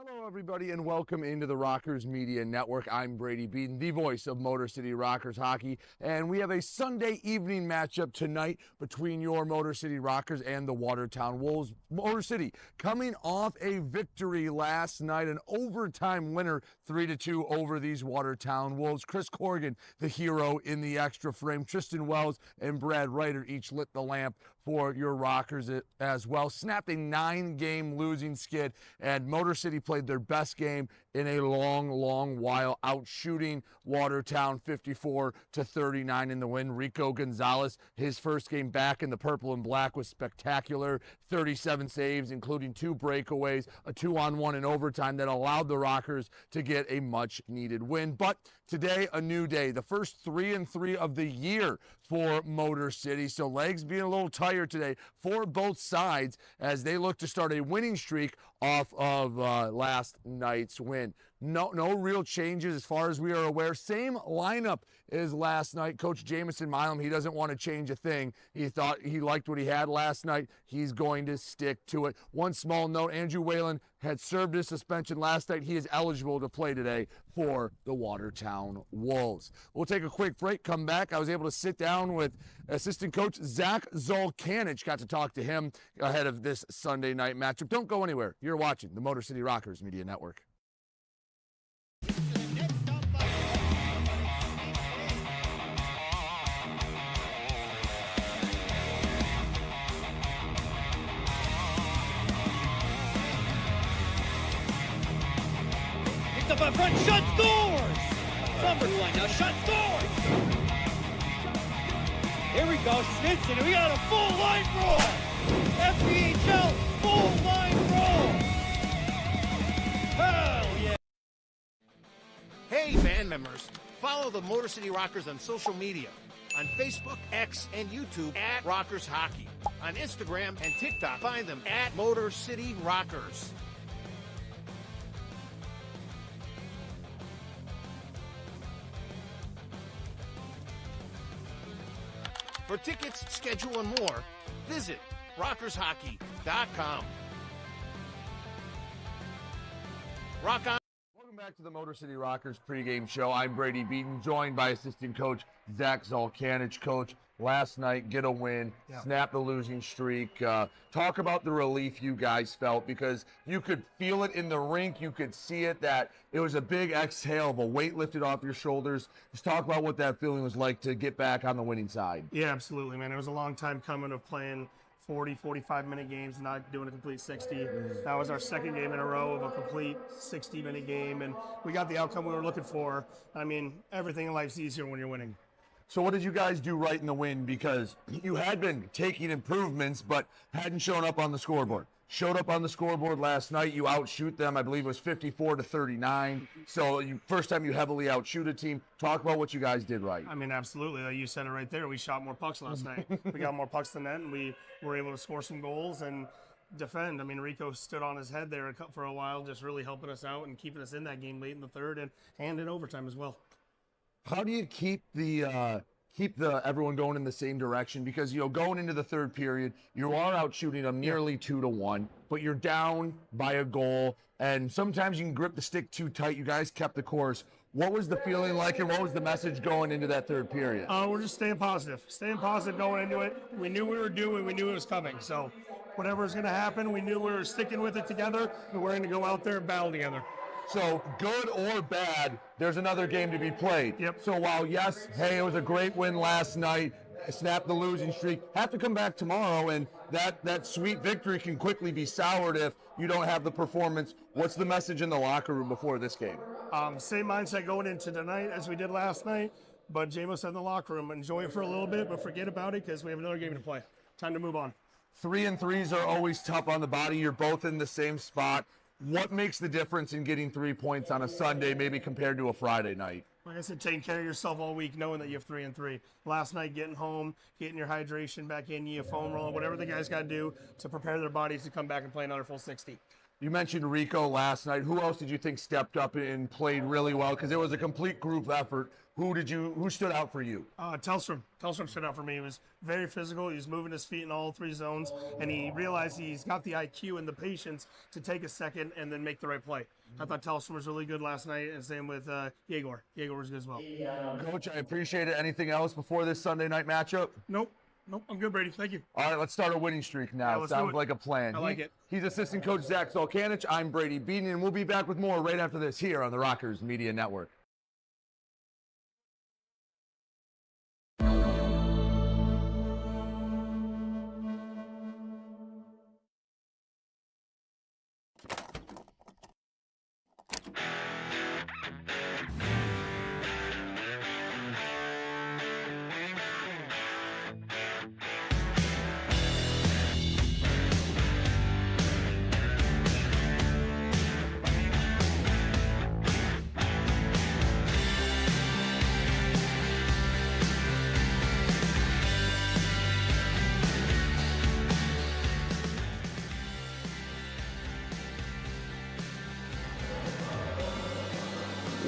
Hello, everybody, and welcome into the Rockers Media Network. I'm Brady Beaton, the voice of Motor City Rockers hockey, and we have a Sunday evening matchup tonight between your Motor City Rockers and the Watertown Wolves. Motor City coming off a victory last night, an overtime winner, 3-2 over these Watertown Wolves. Chris Corrigan, the hero in the extra frame. Tristan Wells and Brad Ryder each lit the lamp for your Rockers as well. Snapped a 9-game losing skid, and Motor City played their best game in a long while, out shooting Watertown 54-39 in the win. Rico Gonzalez, his first game back in the purple and black, was spectacular. 37 saves, including 2 breakaways, a 2-on-1 in overtime that allowed the Rockers to get a much needed win. But today, a new day, the first 3-3 of the year for Motor City. So legs being a little tired today for both sides as they look to start a winning streak off of last night's win. No real changes as far as we are aware. Same lineup as last night. Coach Jamison Milam, he doesn't want to change a thing. He thought he liked what he had last night. He's going to stick to it. One small note, Andrew Whalen had served his suspension last night. He is eligible to play today for the Watertown Wolves. We'll take a quick break, come back. I was able to sit down with assistant coach Zach Zolkanich. Got to talk to him ahead of this Sunday night matchup. Don't go anywhere. You're watching the Motor City Rockers Media Network. Up in front, shot, scores! Summerfly now, shot, scores! Here we go, Snitson, we got a full line roll! FPHL, full line roll! Hell yeah! Hey band members, follow the Motor City Rockers on social media. On Facebook, X, and YouTube at Rockers Hockey. On Instagram and TikTok, find them at Motor City Rockers. For tickets, schedule, and more, visit rockershockey.com. Rock on. Welcome back to the Motor City Rockers pregame show. I'm Brady Beaton, joined by assistant coach Zach Zolkanich. Coach, last night, get a win, snap the losing streak. Talk about the relief you guys felt, because you could feel it in the rink. You could see it, that it was a big exhale of a weight lifted off your shoulders. Just talk about what that feeling was like to get back on the winning side. Yeah, absolutely, man. It was a long time coming of playing 40, 45-minute games, not doing a complete 60. That was our second game in a row of a complete 60-minute game, and we got the outcome we were looking for. I mean, everything in life's easier when you're winning. So what did you guys do right in the win? Because you had been taking improvements, but hadn't shown up on the scoreboard. Showed up on the scoreboard last night. You outshoot them. I believe it was 54-39. So first time you heavily outshoot a team. Talk about what you guys did right. I mean, absolutely. You said it right there. We shot more pucks last night. We got more pucks than that, and we were able to score some goals and defend. I mean, Rico stood on his head there for a while, just really helping us out and keeping us in that game late in the third and in overtime as well. How do you keep the everyone going in the same direction? Because, going into the third period, you are out shooting them nearly 2-1, but you're down by a goal, and sometimes you can grip the stick too tight. You guys kept the course. What was the feeling like, and what was the message going into that third period? We're just staying positive going into it. We knew we were due, and we knew it was coming. So whatever was going to happen, we knew we were sticking with it together, and we're going to go out there and battle together. So, good or bad, there's another game to be played. Yep. So while, yes, hey, it was a great win last night, snap the losing streak, have to come back tomorrow, and that sweet victory can quickly be soured if you don't have the performance. What's the message in the locker room before this game? Same mindset going into tonight as we did last night, but JMO said in the locker room, enjoy it for a little bit, but forget about it because we have another game to play. Time to move on. 3-3s are always tough on the body. You're both in the same spot. What makes the difference in getting 3 points on a Sunday, maybe compared to a Friday night? Like I said, taking care of yourself all week, knowing that you have 3-3. Last night, getting home, getting your hydration back in, you foam rolling, whatever the guys got to do to prepare their bodies to come back and play another full 60. You mentioned Rico last night. Who else did you think stepped up and played really well? Because it was a complete group effort. Who stood out for you? Tellstrom. Tellstrom stood out for me. He was very physical. He was moving his feet in all three zones, and he realized he's got the IQ and the patience to take a second and then make the right play. I thought Tellstrom was really good last night, and same with Yegor. Yegor was good as well. Coach, I appreciate it. Anything else before this Sunday night matchup? Nope, I'm good, Brady. Thank you. All right, let's start a winning streak now. Yeah, Sounds like a plan. I like it. He's assistant coach Zach Zolkanich. I'm Brady Beaton, and we'll be back with more right after this here on the Rockers Media Network.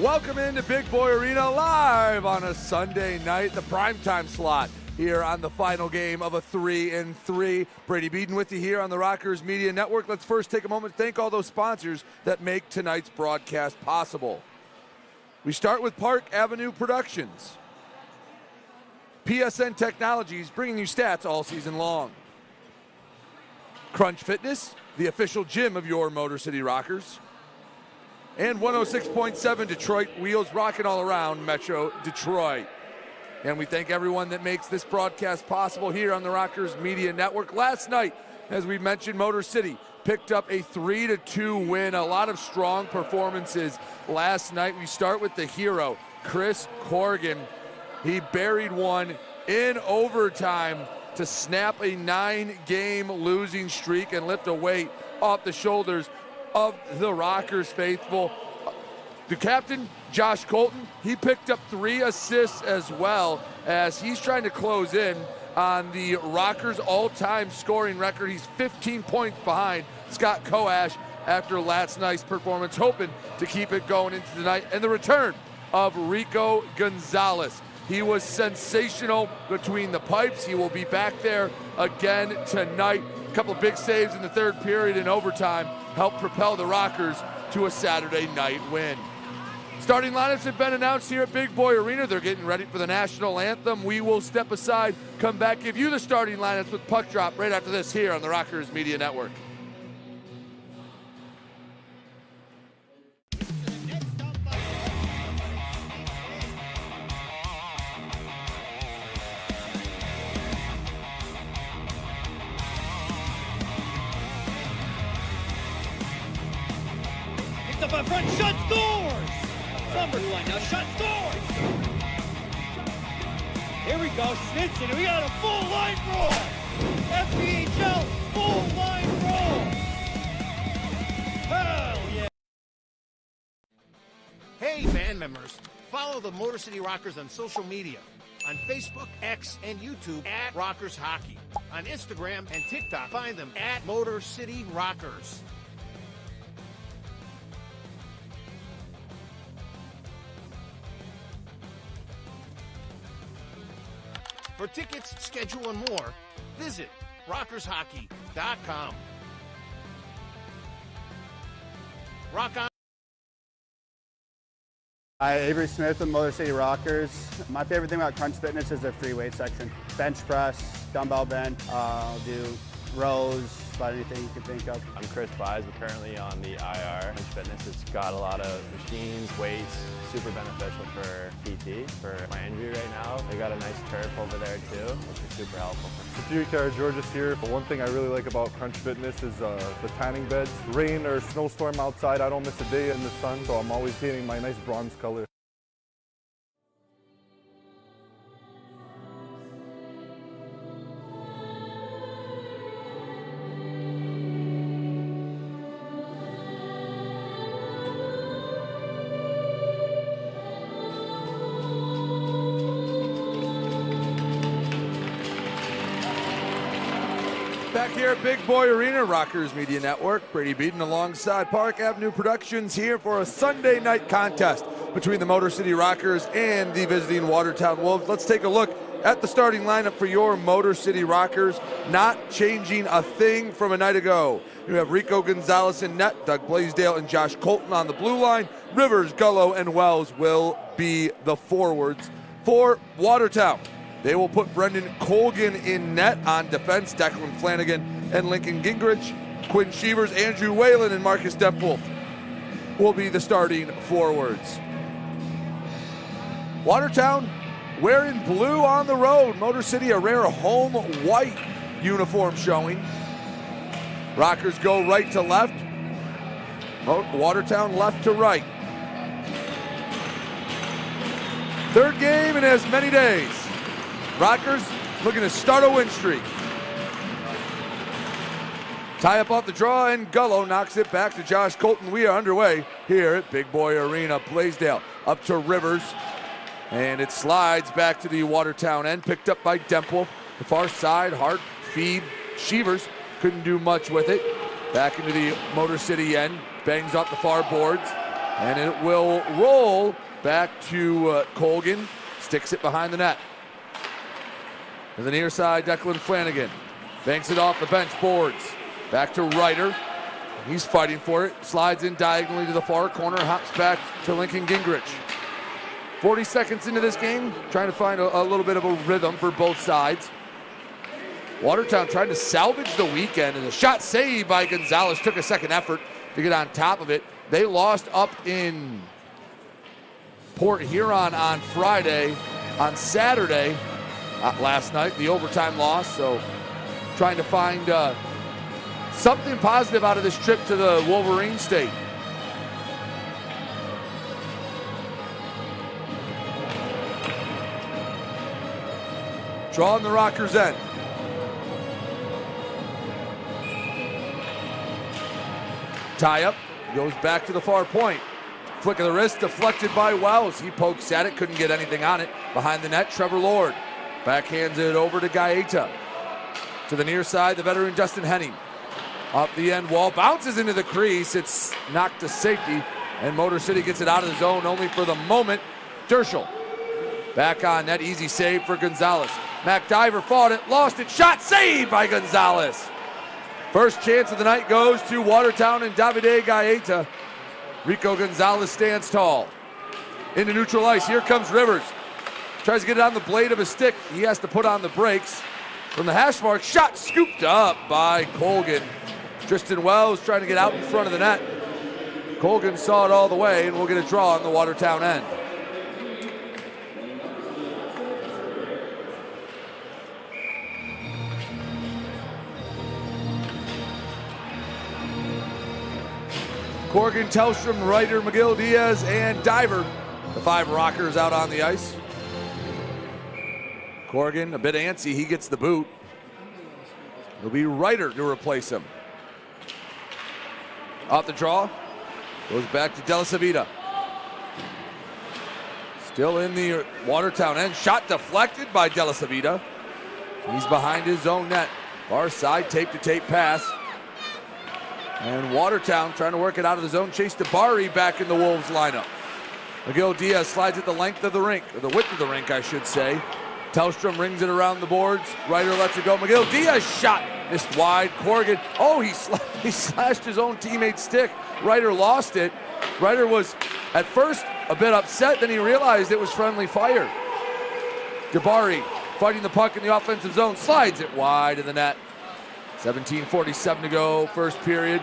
Welcome into Big Boy Arena live on a Sunday night, the primetime slot here on the final game of a 3-3. Brady Beaton with you here on the Rockers Media Network. Let's first take a moment to thank all those sponsors that make tonight's broadcast possible. We start with Park Avenue Productions. PSN Technologies, bringing you stats all season long. Crunch Fitness, the official gym of your Motor City Rockers. And 106.7 Detroit Wheels, rocking all around Metro Detroit. And we thank everyone that makes this broadcast possible here on the Rockers Media Network. Last night, as we mentioned, Motor City picked up a 3-2 win. A lot of strong performances last night. We start with the hero, Chris Corrigan. He buried one in overtime to snap a 9-game losing streak and lift a weight off the shoulders of the Rockers faithful. The captain, Josh Colton, he picked up 3 assists as well as he's trying to close in on the Rockers all-time scoring record. He's 15 points behind Scott Coash after last night's performance, hoping to keep it going into tonight. And the return of Rico Gonzalez. He was sensational between the pipes. He will be back there again tonight. A couple of big saves in the third period in overtime helped propel the Rockers to a Saturday night win. Starting lineups have been announced here at Big Boy Arena. They're getting ready for the national anthem. We will step aside, come back, give you the starting lineups with Puck Drop right after this here on the Rockers Media Network. Up in front, shut doors! SummerSlam now, shut doors! Here we go, Snitson, and we got a full line roll! FPHL, full line roll! Hell yeah! Hey, band members, follow the Motor City Rockers on social media. On Facebook, X, and YouTube at Rockers Hockey. On Instagram and TikTok, find them at Motor City Rockers. For tickets, schedule, and more, visit rockershockey.com. Rock on. Hi, Avery Smith with Motor City Rockers. My favorite thing about Crunch Fitness is their free weight section. Bench press, dumbbell bench, do rows, about anything you can think of. I'm Chris Buys. We're currently on the IR. Crunch Fitness, it's got a lot of machines, weights, super beneficial for PT, for my injury right now. They got a nice turf over there too, which is super helpful. George's here. One thing I really like about Crunch Fitness is the tanning beds. Rain or snowstorm outside, I don't miss a day in the sun, so I'm always getting my nice bronze color. Back here at Big Boy Arena, Rockers Media Network. Brady Beaton alongside Park Avenue Productions here for a Sunday night contest between the Motor City Rockers and the visiting Watertown Wolves. Let's take a look at the starting lineup for your Motor City Rockers, not changing a thing from a night ago. You have Rico Gonzalez in net, Doug Blaisdell and Josh Colton on the blue line. Rivers, Gullo, and Wells will be the forwards for Watertown. They will put Brendan Colgan in net. On defense, Declan Flanagan and Lincoln Gingrich. Quinn Shevers, Andrew Whalen, and Marcus Dempwolf will be the starting forwards. Watertown wearing blue on the road. Motor City, a rare home white uniform showing. Rockers go right to left. Watertown left to right. Third game in as many days. Rockers looking to start a win streak. Tie up off the draw, and Gullo knocks it back to Josh Colton. We are underway here at Big Boy Arena. Blaisdell up to Rivers, and it slides back to the Watertown end, picked up by Dempwolf. The far side, hard feed. Shevers couldn't do much with it. Back into the Motor City end, bangs off the far boards, and it will roll back to Colgan. Sticks it behind the net. To the near side, Declan Flanagan banks it off the bench boards. Back to Ryder. He's fighting for it. Slides in diagonally to the far corner. Hops back to Lincoln Gingrich. 40 seconds into this game, trying to find a little bit of a rhythm for both sides. Watertown trying to salvage the weekend, and a shot saved by Gonzalez. Took a second effort to get on top of it. They lost up in Port Huron on Friday. On Saturday, last night, the overtime loss. So trying to find something positive out of this trip to the Wolverine State. Draw on the Rockers' end. Tie up, goes back to the far point. Flick of the wrist, deflected by Wells. He pokes at it, couldn't get anything on it. Behind the net, Trevor Lord. Backhands it over to Gaeta. To the near side, the veteran Justin Henning. Up the end wall, bounces into the crease. It's knocked to safety, and Motor City gets it out of the zone only for the moment. Derschel back on net, easy save for Gonzalez. McDiver fought it, lost it, shot saved by Gonzalez. First chance of the night goes to Watertown and Davide Gaeta. Rico Gonzalez stands tall. Into neutral ice, here comes Rivers. Tries to get it on the blade of his stick. He has to put on the brakes. From the hash mark, shot scooped up by Colgan. Tristan Wells trying to get out in front of the net. Colgan saw it all the way, and we'll get a draw on the Watertown end. Corgan, Tellstrom, Ryder, McGill, Diaz, and Diver. The 5 Rockers out on the ice. Corgan, a bit antsy, he gets the boot. It'll be Ryder to replace him. Off the draw, goes back to Della Savita. Still in the Watertown end, shot deflected by Della Savita. He's behind his own net. Far side, tape-to-tape pass. And Watertown trying to work it out of the zone. Chase DeBari back in the Wolves lineup. McGill Diaz slides it the length of the rink, or the width of the rink, I should say. Tellstrom rings it around the boards. Ryder lets it go. McGill Diaz shot. Missed wide. Corgan. Oh, he slashed his own teammate's stick. Ryder lost it. Ryder was at first a bit upset, then he realized it was friendly fire. DeBari fighting the puck in the offensive zone. Slides it wide in the net. 17:47 to go, first period.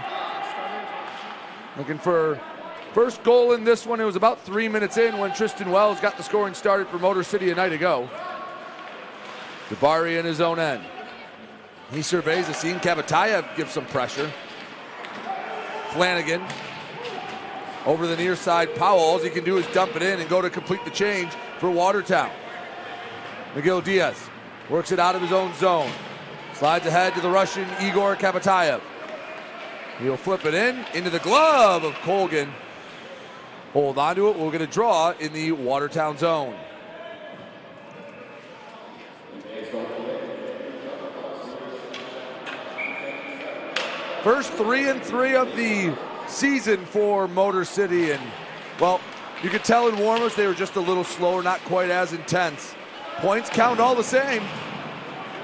Looking for first goal in this one. It was about 3 minutes in when Tristan Wells got the scoring started for Motor City a night ago. DeBari in his own end. He surveys the scene. Kabatayev gives some pressure. Flanagan over the near side. Powell, all he can do is dump it in and go to complete the change for Watertown. McGill Diaz works it out of his own zone. Slides ahead to the Russian Igor Kabatayev. He'll flip it into the glove of Colgan. Hold on to it. We'll get a draw in the Watertown zone. First 3-3 of the season for Motor City, and well, you could tell in warm-ups they were just a little slower, not quite as intense. Points count all the same,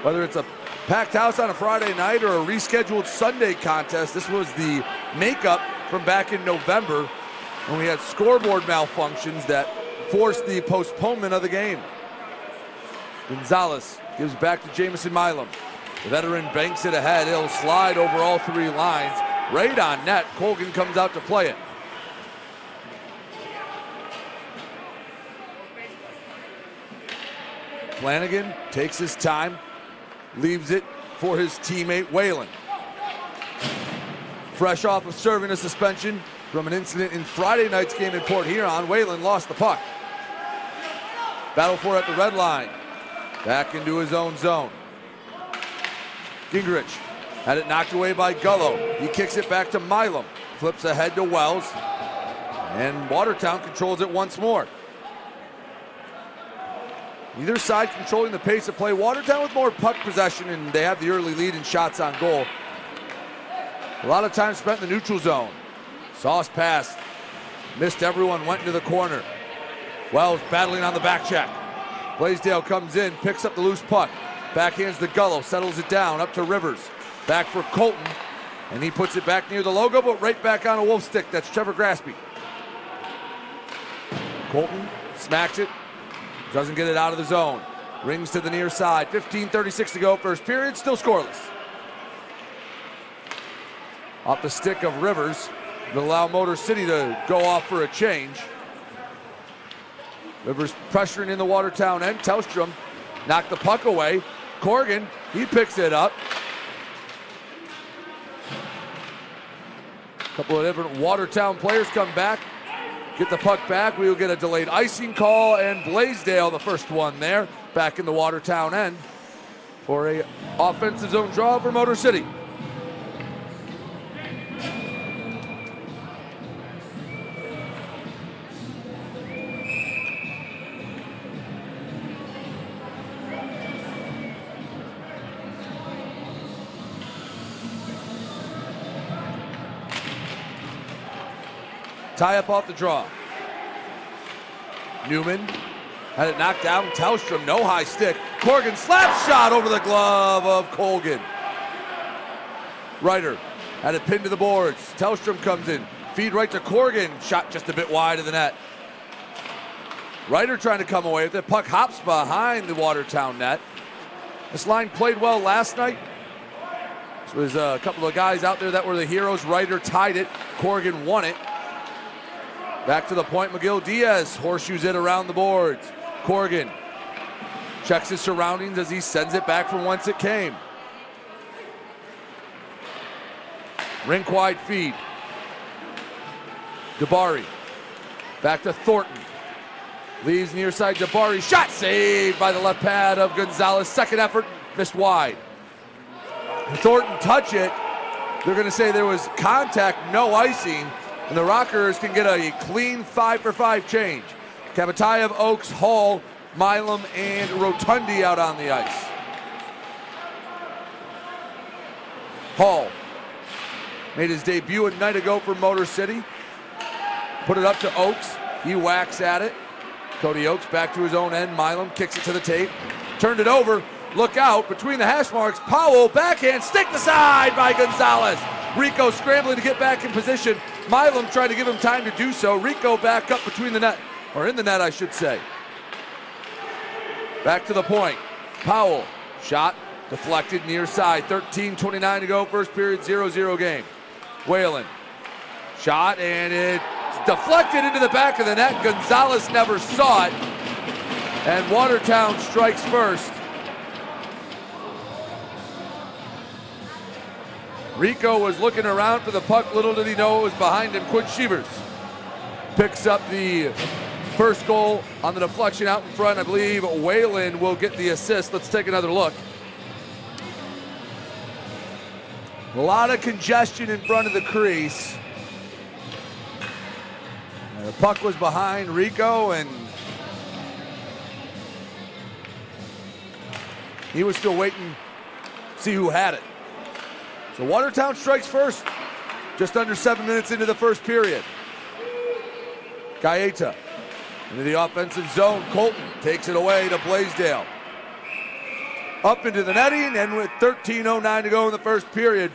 whether it's a packed house on a Friday night or a rescheduled Sunday contest. This was the makeup from back in November when we had scoreboard malfunctions that forced the postponement of the game. Gonzalez gives back to Jamison Milam. The veteran banks it ahead. He'll slide over all three lines. Right on net. Colgan comes out to play it. Flanagan takes his time, leaves it for his teammate Whalen. Fresh off of serving a suspension from an incident in Friday night's game in Port Huron, Whalen lost the puck. Battle for it at the red line. Back into his own zone. Gingrich had it knocked away by Gullo. He kicks it back to Milam. Flips ahead to Wells. And Watertown controls it once more. Either side controlling the pace of play. Watertown with more puck possession, and they have the early lead in shots on goal. A lot of time spent in the neutral zone. Sauce pass. Missed everyone, went into the corner. Wells battling on the back check. Blaisdell comes in, picks up the loose puck. Backhands to Gullo, settles it down, up to Rivers. Back for Colton, and he puts it back near the logo, but right back on a Wolf stick. That's Trevor Graspy. Colton smacks it, doesn't get it out of the zone. Rings to the near side, 15:36 to go, first period, still scoreless. Off the stick of Rivers, will allow Motor City to go off for a change. Rivers pressuring in the Watertown end. Tellstrom knocked the puck away. Corrigan, he picks it up. A couple of different Watertown players come back, get the puck back. We will get a delayed icing call, and Blaisdell, the first one there, back in the Watertown end for a offensive zone draw for Motor City. Tie up off the draw. Newman had it knocked down. Tellstrom, no high stick. Corrigan slap shot over the glove of Colgan. Ryder had it pinned to the boards. Tellstrom comes in. Feed right to Corrigan. Shot just a bit wide of the net. Ryder trying to come away with it. Puck hops behind the Watertown net. This line played well last night. There was a couple of guys out there that were the heroes. Ryder tied it. Corrigan won it. Back to the point, McGill Diaz horseshoes it around the boards. Corrigan checks his surroundings as he sends it back from whence it came. Rink wide feed. Dabari back to Thornton. Leaves near side Dabari. Shot saved by the left pad of Gonzalez. Second effort, missed wide. Thornton touch it. They're going to say there was contact, no icing. And the Rockers can get a clean 5-for-5 change. Kabatayev, Oaks, Hall, Milam, and Rotundi out on the ice. Hall made his debut a night ago for Motor City. Put it up to Oaks. He whacks at it. Cody Oaks back to his own end. Milam kicks it to the tape. Turned it over. Look out between the hash marks. Powell backhand stick the side by Gonzalez. Rico scrambling to get back in position. Milam trying to give him time to do so. Rico back up between the net, or in the net, I should say. Back to the point. Powell, shot, deflected near side. 13:29 to go, first period, 0-0 game. Whalen, shot, and it's deflected into the back of the net. Gonzalez never saw it, and Watertown strikes first. Rico was looking around for the puck. Little did he know it was behind him. Quinn Shevers picks up the first goal on the deflection out in front. I believe Whalen will get the assist. Let's take another look. A lot of congestion in front of the crease. The puck was behind Rico, and he was still waiting to see who had it. So Watertown strikes first, just under 7 minutes into the first period. Gaeta into the offensive zone. Colton takes it away to Blaisdell. Up into the netting, and with 13:09 to go in the first period,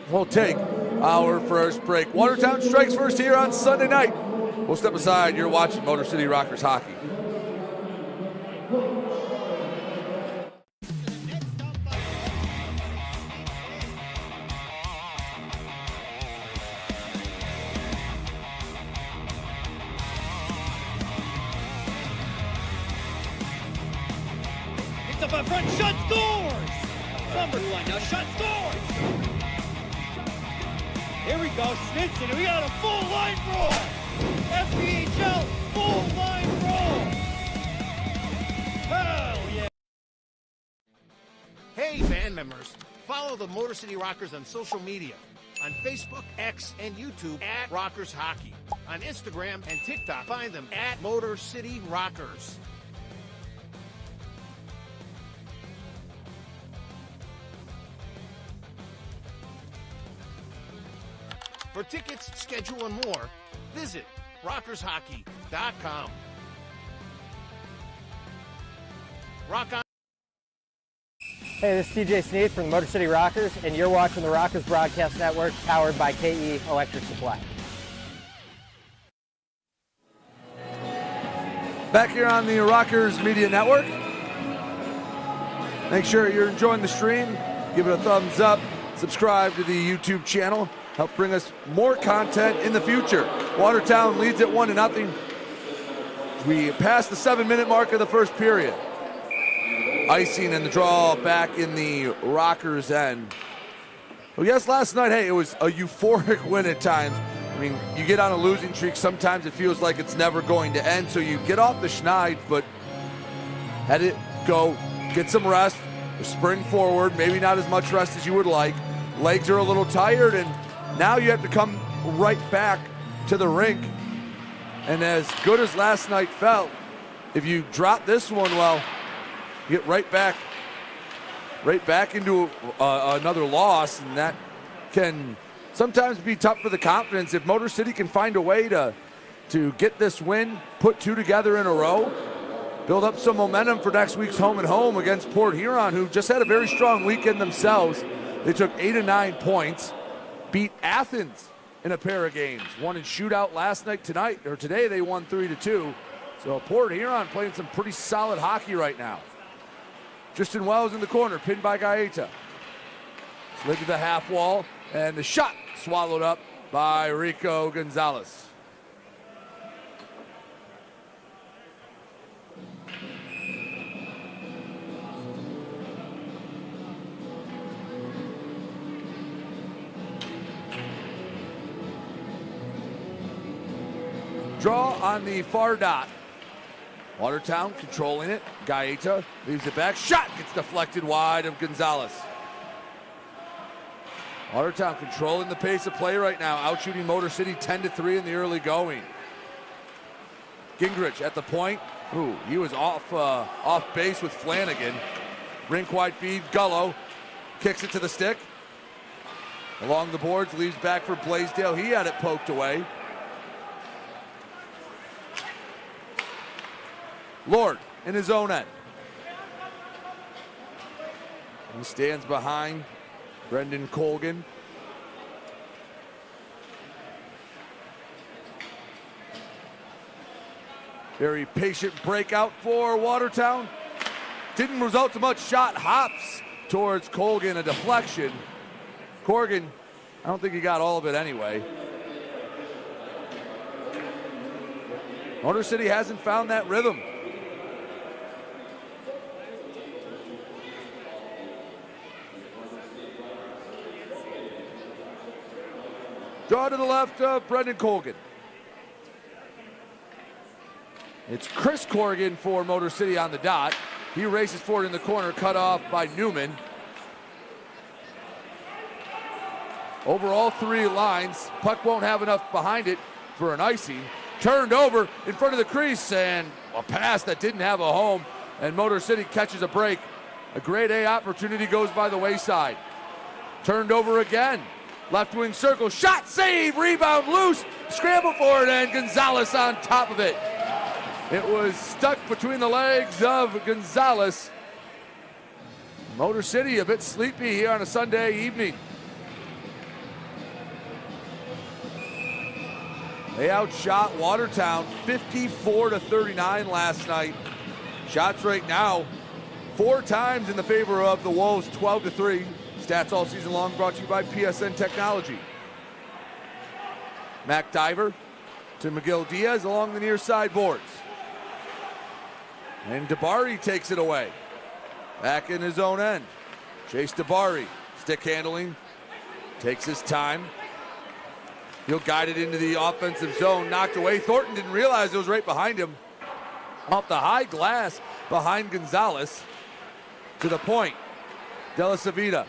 we'll take our first break. Watertown strikes first here on Sunday night. We'll step aside. You're watching Motor City Rockers hockey. Picked up in front, shot, scores! Numbers one, now shot, scores! Here we go, Snitson, and we got a full line roll! FPHL, full line roll! Hell yeah! Hey, band members, follow the Motor City Rockers on social media. On Facebook, X, and YouTube at Rockers Hockey. On Instagram and TikTok, find them at Motor City Rockers. For tickets, schedule, and more, visit rockershockey.com. Rock on. Hey, this is TJ Sneed from the Motor City Rockers, and you're watching the Rockers Broadcast Network, powered by KE Electric Supply. Back here on the Rockers Media Network. Make sure you're enjoying the stream. Give it a thumbs up. Subscribe to the YouTube channel. Help bring us more content in the future. Watertown leads at 1-0. We passed the 7-minute mark of the first period. Icing and the draw back in the Rockers' end. Well, yes, last night, hey, it was a euphoric win at times. I mean, you get on a losing streak, sometimes it feels like it's never going to end, so you get off the schneid, but had it go, get some rest, sprint forward, maybe not as much rest as you would like. Legs are a little tired, and now you have to come right back to the rink. And as good as last night felt, if you drop this one, well, you get right back into another loss, and that can sometimes be tough for the confidence. If Motor City can find a way to get this win, put two together in a row, build up some momentum for next week's home and home against Port Huron, who just had a very strong weekend themselves. They took 8 of 9 points, beat Athens in a pair of games. Won in shootout last night. Today they won 3-2. So Port Huron playing some pretty solid hockey right now. Tristan Wells in the corner, pinned by Gaeta. Slid to the half wall, and the shot swallowed up by Rico Gonzalez. Draw on the far dot. Watertown controlling it. Gaeta leaves it back. Shot gets deflected wide of Gonzalez. Watertown controlling the pace of play right now, outshooting Motor City 10-3 in the early going. Gingrich at the point. Ooh, he was off base with Flanagan. Rink wide feed. Gullo kicks it to the stick. Along the boards, leaves back for Blaisdell. He had it poked away. Lord in his own end. He stands behind Brendan Colgan. Very patient breakout for Watertown. Didn't result to much. Shot hops towards Colgan, a deflection. Corgan, I don't think he got all of it anyway. Motor City hasn't found that rhythm. Draw to the left of Brendan Colgan. It's Chris Corrigan for Motor City on the dot. He races forward in the corner, cut off by Newman. Over all three lines, puck won't have enough behind it for an icing. Turned over in front of the crease, and a pass that didn't have a home, and Motor City catches a break. A grade A opportunity goes by the wayside. Turned over again. Left wing circle, shot, save, rebound, loose, scramble for it, and Gonzalez on top of it. It was stuck between the legs of Gonzalez. Motor City a bit sleepy here on a Sunday evening. They outshot Watertown 54-39 last night. Shots right now 4 times in the favor of the Wolves, 12-3. Stats all season long brought to you by PSN Technology. McDiver to McGill Diaz along the near side boards. And Dabari takes it away. Back in his own end. Chase Dabari, stick handling, takes his time. He'll guide it into the offensive zone, knocked away. Thornton didn't realize it was right behind him. Off the high glass behind Gonzalez. To the point, De La Savita.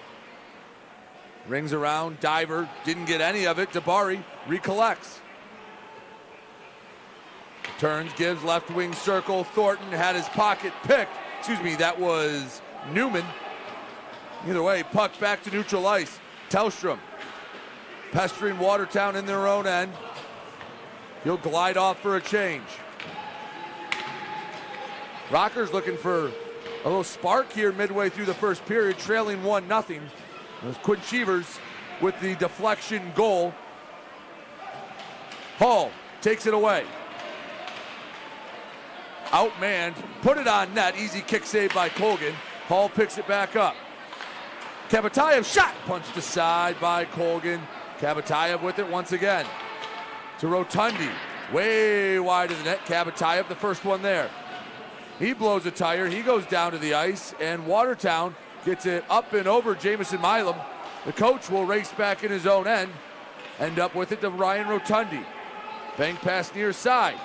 Rings around, Diver, didn't get any of it. Dabari recollects. Turns, gives left wing circle. Thornton had his pocket picked. Excuse me, that was Newman. Either way, puck back to neutral ice. Tellstrom pestering Watertown in their own end. He'll glide off for a change. Rockers looking for a little spark here midway through the first period, trailing 1-0. It was Quinn Cheevers with the deflection goal. Hall takes it away. Outmanned, put it on net. Easy kick save by Colgan. Hall picks it back up. Kabatayev shot, punched aside by Colgan. Kabatayev with it once again. To Rotundi, way wide of the net. Kabatayev, the first one there. He blows a tire, he goes down to the ice, and Watertown gets it up and over Jamison Milam. The coach will race back in his own end up with it to Ryan Rotundi. Bank pass near side.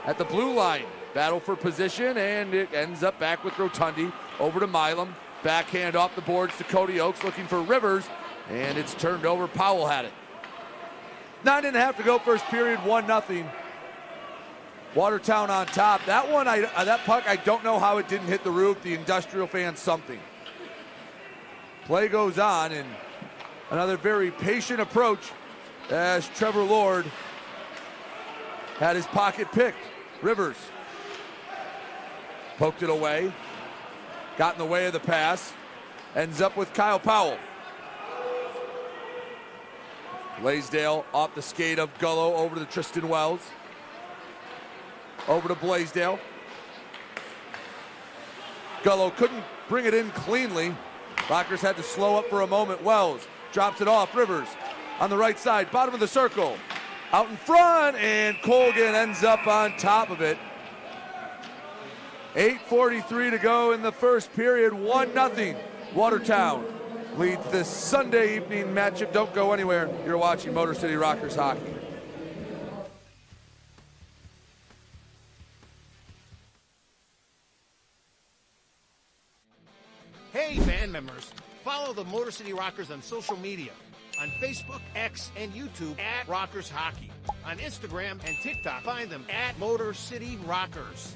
At the blue line, battle for position, and it ends up back with Rotundi. Over to Milam, backhand off the boards to Cody Oakes, looking for Rivers, and it's turned over. Powell had it. 9.5 to go first period, 1-0. Watertown on top. That one, that puck, I don't know how it didn't hit the roof. The Industrial fan something. Play goes on, and another very patient approach as Trevor Lord had his pocket picked. Rivers poked it away, got in the way of the pass, ends up with Kyle Powell. Blaisdell off the skate of Gullo over to Tristan Wells. Over to Blaisdell. Gullo couldn't bring it in cleanly. Rockers had to slow up for a moment. Wells drops it off. Rivers on the right side, bottom of the circle. Out in front, and Colgan ends up on top of it. 8:43 to go in the first period, 1-0. Watertown leads this Sunday evening matchup. Don't go anywhere. You're watching Motor City Rockers hockey. Hey, band members, follow the Motor City Rockers on social media. On Facebook, X, and YouTube at Rockers Hockey. On Instagram and TikTok, find them at Motor City Rockers.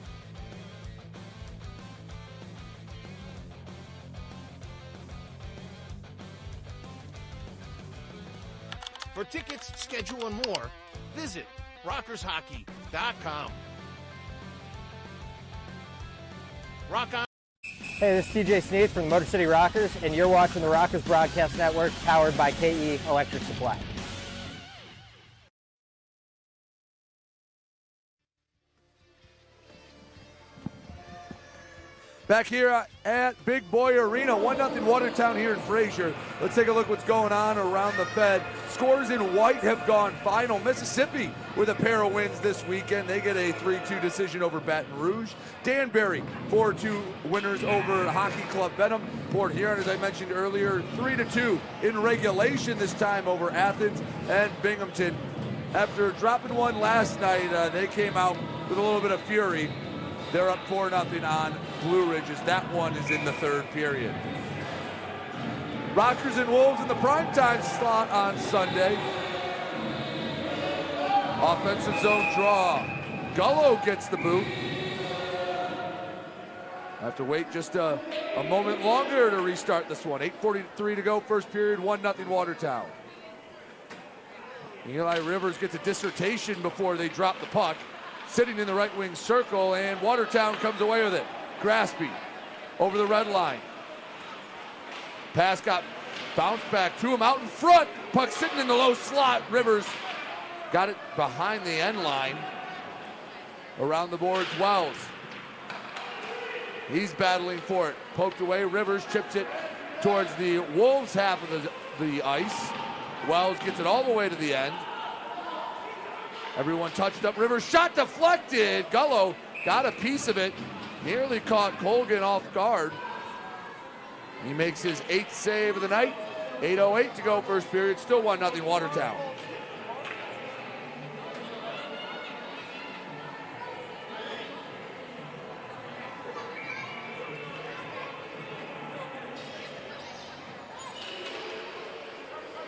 For tickets, schedule, and more, visit rockershockey.com. Rock on. Hey, this is TJ Sneed from the Motor City Rockers, and you're watching the Rockers Broadcast Network, powered by KE Electric Supply. Back here at Big Boy Arena, 1-0 Watertown here in Fraser. Let's take a look what's going on around the Fed. Scores in white have gone final. Mississippi with a pair of wins this weekend. They get a 3-2 decision over Baton Rouge. Danbury, 4-2 winners over Hockey Club Benham. Port Huron, as I mentioned earlier, 3-2 in regulation this time over Athens and Binghamton. After dropping one last night, they came out with a little bit of fury. They're up 4-0 on Blue Ridge as that one is in the third period. Rockers and Wolves in the primetime slot on Sunday. Offensive zone draw. Gullo gets the boot. Have to wait just a moment longer to restart this one. 8:43 to go, first period, 1-0 Watertown. Eli Rivers gets a dissertation before they drop the puck. Sitting in the right wing circle, and Watertown comes away with it. Graspy over the red line. Pass got bounced back to him out in front. Puck sitting in the low slot. Rivers got it behind the end line. Around the boards, Wells. He's battling for it. Poked away. Rivers chips it towards the Wolves half of the ice. Wells gets it all the way to the end. Everyone touched up. Rivers shot deflected. Gullo got a piece of it. Nearly caught Colgan off guard. He makes his 8th save of the night. 8:08 to go, first period. Still 1-0 Watertown.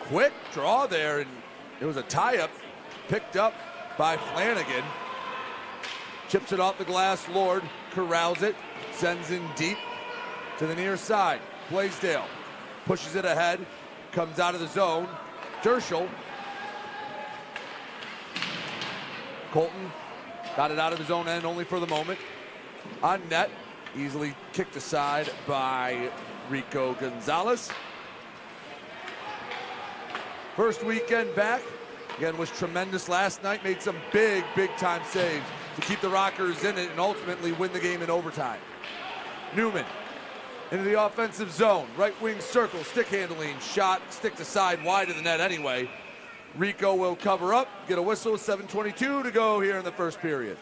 Quick draw there, and it was a tie-up. Picked up by Flanagan. Chips it off the glass. Lord corrals it. Sends in deep to the near side. Blaisdell pushes it ahead. Comes out of the zone. Derschel. Colton got it out of his own end only for the moment. On net. Easily kicked aside by Rico Gonzalez. First weekend back. Again, was tremendous last night. Made some big time saves to keep the Rockers in it and ultimately win the game in overtime. Newman into the offensive zone. Right wing circle, stick handling, shot, stick to side, wide of the net anyway. Rico will cover up, get a whistle, 7:22 to go here in the first period.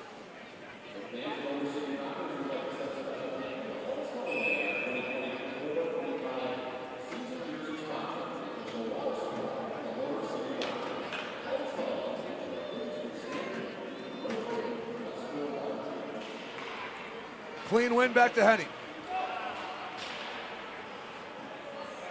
Clean win back to Henning.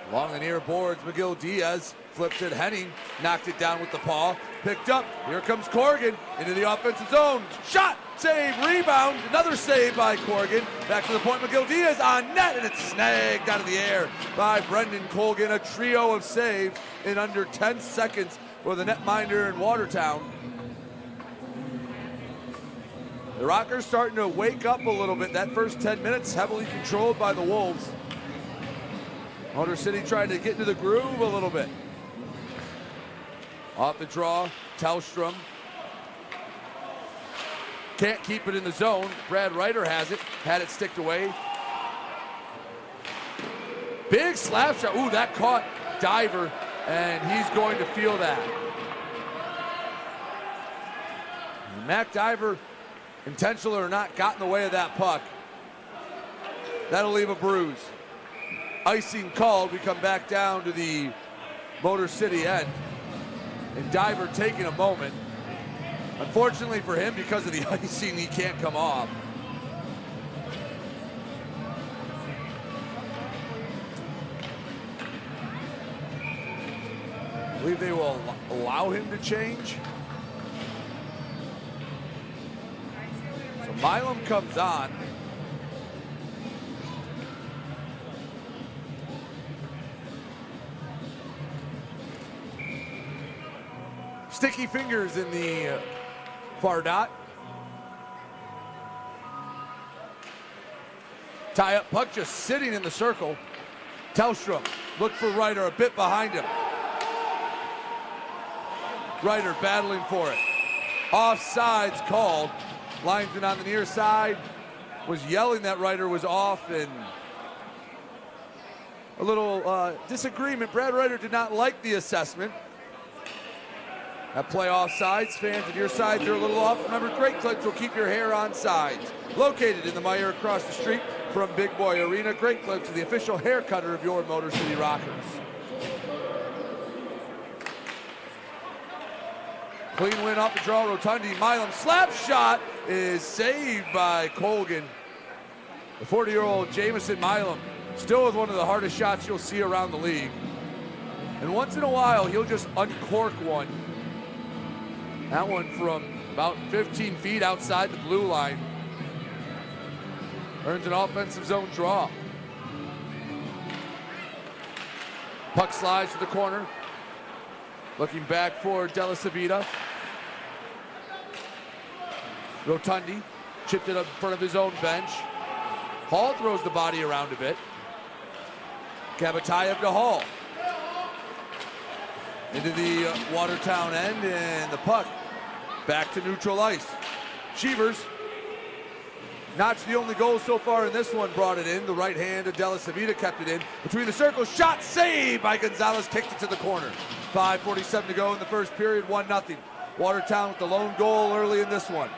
Along the near boards, McGill Diaz flips it. Henning knocked it down with the paw. Picked up. Here comes Corrigan into the offensive zone. Shot, save, rebound. Another save by Corrigan. Back to the point. McGill Diaz on net, and it's snagged out of the air by Brendan Colgan. A trio of saves in under 10 seconds for the netminder in Watertown. The Rockers starting to wake up a little bit. That first 10 minutes heavily controlled by the Wolves. Motor City trying to get into the groove a little bit. Off the draw, Tellstrom. Can't keep it in the zone. Brad Ryder has it. Had it sticked away. Big slap shot. Ooh, that caught Diver, and he's going to feel that. Mac Diver, intentional or not, got in the way of that puck. That'll leave a bruise. Icing called. We come back down to the Motor City end. And Diver taking a moment. Unfortunately for him, because of the icing, he can't come off. I believe they will allow him to change. So Milam comes on. Sticky fingers in the far dot. Tie up puck just sitting in the circle. Tellstrom looked for Ryder a bit behind him. Ryder battling for it. Offsides called. Linesman on the near side was yelling that Ryder was off, and a little disagreement. Brad Ryder did not like the assessment. That play offsides. Fans, if your sides are a little off, remember Great Clips will keep your hair on sides. Located in the Meyer across the street from Big Boy Arena, Great Clips is the official hair cutter of your Motor City Rockers. Clean win off the draw, Rotundi. Milam slap shot is saved by Colgan. The 40-year-old Jamison Milam still with one of the hardest shots you'll see around the league. And once in a while, he'll just uncork one. That one from about 15 feet outside the blue line. Earns an offensive zone draw. Puck slides to the corner. Looking back for Della Savita. Rotundi chipped it up in front of his own bench. Hall throws the body around a bit. Kabatayev to Hall. Into the Watertown end, and the puck back to neutral ice. Shevers notched the only goal so far in this one, brought it in. The right hand of Della Savita kept it in. Between the circles, shot saved by Gonzalez, kicked it to the corner. 5:47 to go in the first period, 1-0. Watertown with the lone goal early in this one.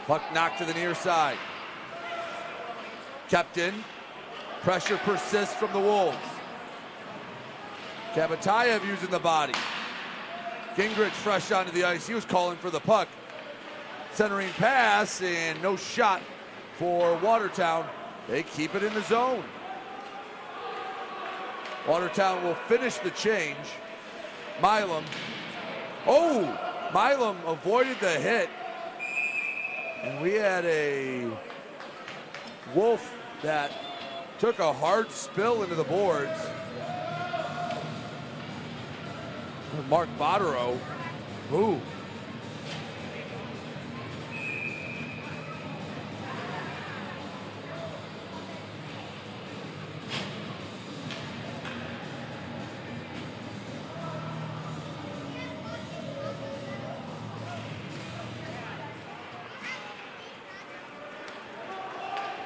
Puck knocked to the near side. Kept in. Pressure persists from the Wolves. Kabatayev using the body. Gingrich fresh onto the ice. He was calling for the puck. Centering pass and no shot for Watertown. They keep it in the zone. Watertown will finish the change. Milam. Oh! Milam avoided the hit. And we had a Wolf that took a hard spill into the boards. Mark Botero. Ooh.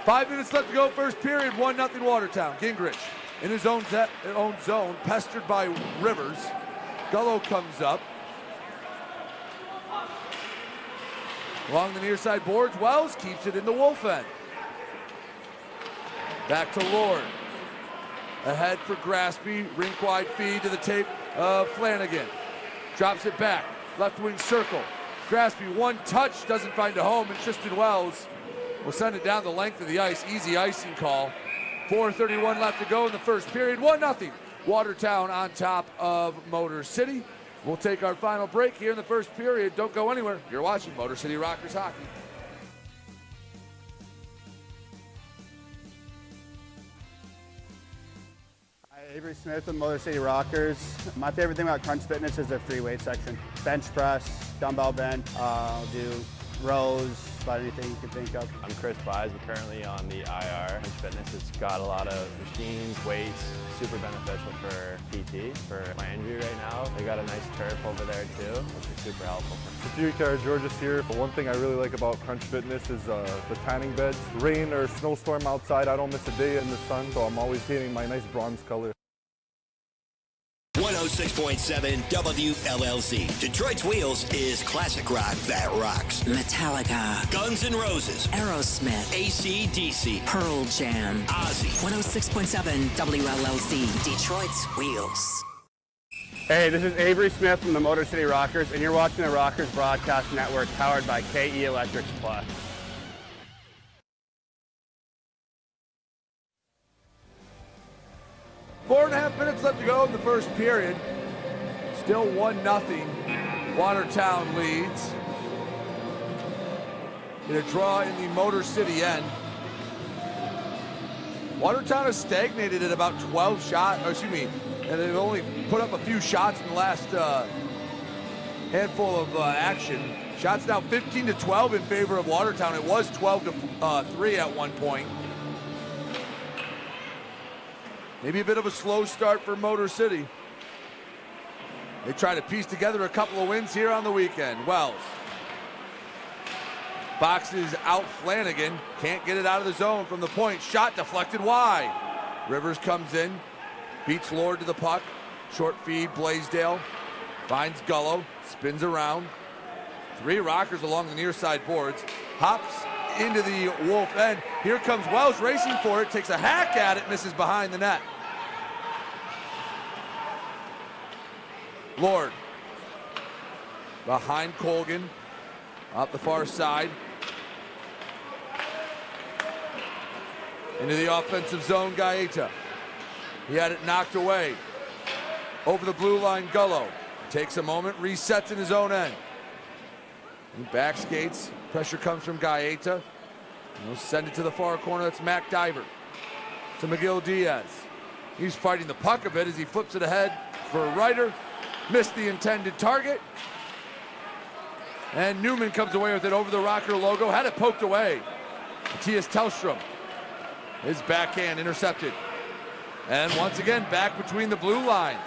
Five minutes left to go, first period, 1-0 Watertown. Gingrich in his own zone, pestered by Rivers. Gullo comes up. Along the near side boards, Wells keeps it in the Wolf end. Back to Lord. Ahead for Graspy, rink wide feed to the tape of Flanagan. Drops it back, left wing circle. Graspy, one touch, doesn't find a home, and Tristan Wells will send it down the length of the ice. Easy icing call. 4:31 left to go in the first period. 1-0. Watertown on top of Motor City. We'll take our final break here in the first period. Don't go anywhere. You're watching Motor City Rockers Hockey. Avery Smith with Motor City Rockers. My favorite thing about Crunch Fitness is their free weight section. Bench press, dumbbell bench, do rows, about anything you can think of. I'm Chris Buys. We're currently on the IR. Crunch Fitness, it's got a lot of machines, weights, super beneficial for PT, for my injury right now. They got a nice turf over there too, which is super helpful. Georges here. One thing I really like about Crunch Fitness is the tanning beds. Rain or snowstorm outside, I don't miss a day in the sun, so I'm always painting my nice bronze color. 106.7 WLLZ. Detroit's Wheels is classic rock that rocks. Metallica, Guns N' Roses, Aerosmith, AC/DC, Pearl Jam, Ozzy. 106.7 WLLZ. Detroit's Wheels. Hey, this is Avery Smith from the Motor City Rockers, and you're watching the Rockers Broadcast Network, powered by KE Electric Supply. 4.5 minutes left to go in the first period. Still 1-0. Watertown leads. In a draw in the Motor City end. Watertown has stagnated at about 12 shots, and they've only put up a few shots in the last handful of action. Shots now 15-12 in favor of Watertown. It was 12-3 at one point. Maybe a bit of a slow start for Motor City. They try to piece together a couple of wins here on the weekend. Wells boxes out Flanagan. Can't get it out of the zone from the point. Shot deflected wide. Rivers comes in. Beats Lord to the puck. Short feed, Blaisdell. Finds Gullo. Spins around. Three Rockers along the near side boards. Hops into the Wolf end. Here comes Wells racing for it. Takes a hack at it. Misses behind the net. Lord. Behind Colgan. Up the far side. Into the offensive zone, Gaeta. He had it knocked away. Over the blue line, Gullo. Takes a moment, resets in his own end. He back skates. Pressure comes from Gaeta. He'll send it to the far corner. That's Mac Diver. To Miguel Diaz. He's fighting the puck a bit as he flips it ahead for Ryder. Missed the intended target. And Newman comes away with it over the Rocker logo. Had it poked away. Matthias Tellstrom. His backhand intercepted. And once again, back between the blue lines.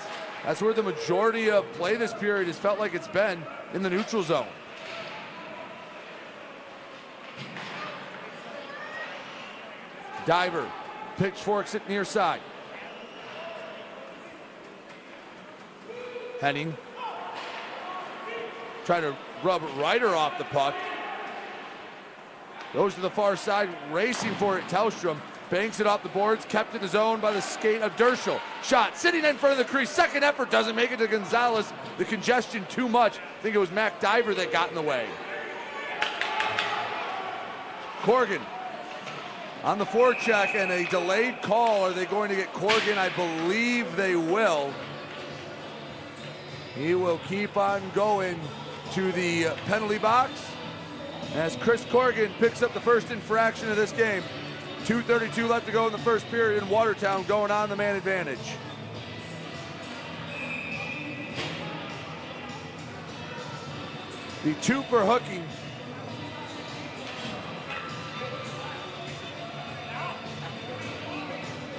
That's where the majority of play this period has felt like it's been, in the neutral zone. Diver pitchforks it near side. Henning trying to rub Ryder off the puck. Goes to the far side, racing for it. Tellstrom banks it off the boards, kept in his own by the skate of Derschel. Shot sitting in front of the crease. Second effort doesn't make it to Gonzalez. The congestion too much. I think it was Mac Diver that got in the way. Corrigan on the forecheck and a delayed call. Are they going to get Corrigan? I believe they will. He will keep on going to the penalty box as Chris Corrigan picks up the first infraction of this game. 2:32 left to go in the first period, and Watertown going on the man advantage. The two for hooking.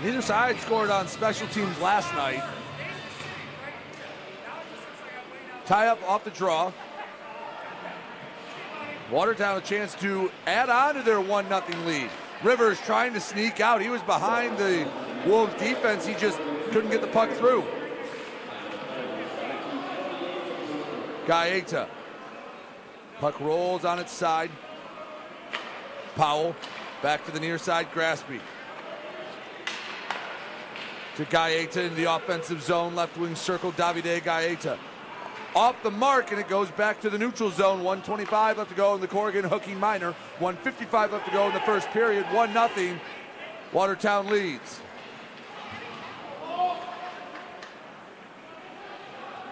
Neither side scored on special teams last night. Tie up off the draw. Watertown a chance to add on to their 1-0 lead. Rivers trying to sneak out. He was behind the Wolves defense. He just couldn't get the puck through. Gaeta. Puck rolls on its side. Powell back to the near side. Graspy. To Gaeta in the offensive zone. Left wing circle. Davide Gaeta. Off the mark, and it goes back to the neutral zone. 1:25 left to go in the Corrigan hooking minor. 1:55 left to go in the first period. 1-0. Watertown leads.